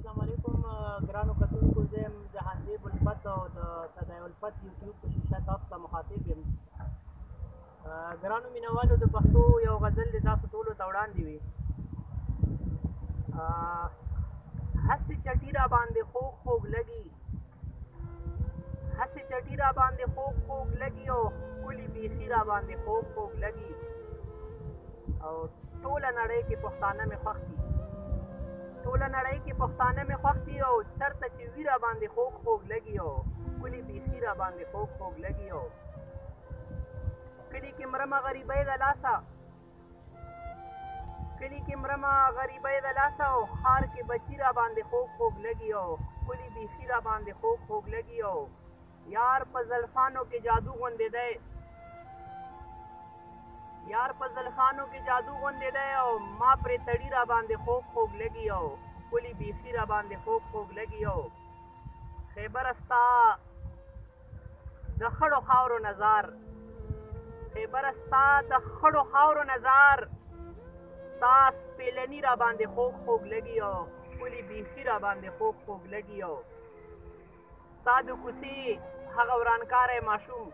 السلام علیکم ګرانو کتونکو، زه یم جهانګیر الفت او د صدای الفت یوټیوب په شیشه تاسو ته مخاطب یم. ګرانو مینوالو، د پښتو یو غزل د تاسو ټولو ته وړاندې وي. هسې چټي را باندې خوږ خوږ لګي، هسې چټي را باندې خوږ خوږ لګي او ښکلي بیخي را باندې خوږ خوږ لګي او ټوله نړۍ کې پښتانه مې خوښ دي، ټوله نړۍ کې پښتانه مې خوښ دي او چېرته چې وي را باندې خوږ خوږ لګي او ښکلي بیخي را باندې خوږ خوږ لګي او کلي کې مرمه غریبۍ د لاسه، کلي کې مرمه غریبۍ د لاسه او ښار کې بچي را باندې خوږ خوږ لګي او ښکلي بیخي را باندې خوږ خوږ لګي او یار په زلفانو کې جادو غوندې دی، یار په زلفانو کې جادو غوندې دی او ما پرې تړي را باندې خوږ خوږ لګي او ښکلي بیخي را باندې خوږ خوږ لګي او خیبره ستا د خړو خاورو نظار، خیبره ستا د خړو خاورو نظار، ستا سپېلني را باندې خوږ خوږ لګي او ښکلي بیخي را باندې خوږ خوږ لګي او ستا د کوڅې هغه ورانکاری ماشوم،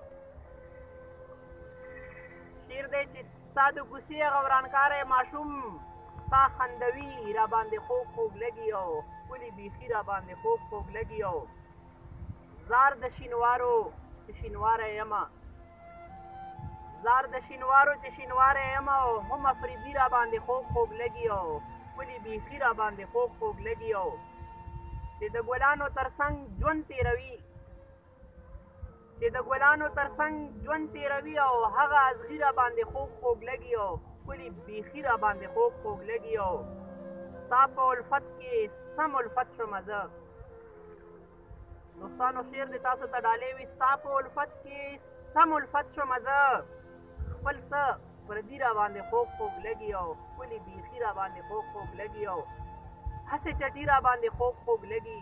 شعر دی چې ستا د کوڅې هغه ورانکاری ماشوم، ستا خندوي را باندې خوږ خوږ لګي او ښکلي بیخي را باندې خوږ خوږ لګي او زار د شینوارو چې شینواری یمه، زار د شینوارو چې شینواری یمه او هم افریدي را باندې خوږ خوږ لګي او ښکلي بیخي را باندې خوږ خوږ لګي او چې د ګلانو تر څنګ ژوند تېروي، چې د ګلانو تر څنګ ژوند تېروي او هغه ازغي را باندې خوږ خوږ لګي او ښکلي بیخي را باندې خوږ خوږ لګي او ستا په الفت کې سم الفت شومه زه. دوستانو، شعر د تاسو ته ډالۍ وي. ستا په الفت کې سم الفت شومه زه، خپل څه پردي را باندې خوږ خوږ لګي او ښکلي بیخي را باندې خوږ خوږ لګي او هسې چټي را باندې خوږ خوږ لګي،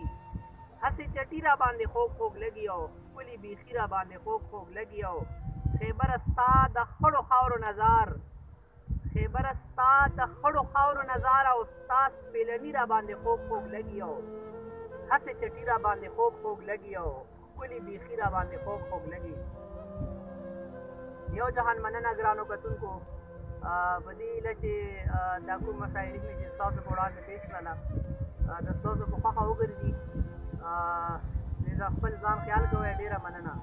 هسې چټي را باندې خوږ خوږ لګي او ښکلي بیخي را باندې خوږ خوږ لګي او خیبره ستا د خړو خاورو نظار، خیبره ستا د خړو خاورو نظار او ستا سپېلني را باندې خوږ خوږ لګي او هسې چټي را باندې خوږ خوږ لګي او ښکلي بیخي را باندې خوږ خوږ لګي. یو جهان مننه ګرانو کتونکو په دې هیله چې دا کومه شاعري مې چې ستاسو په وړاندې پېښ کړله د ستاسو په خوښه وګرځي. د خپل ځان خیال کوئ. ډېره مننه.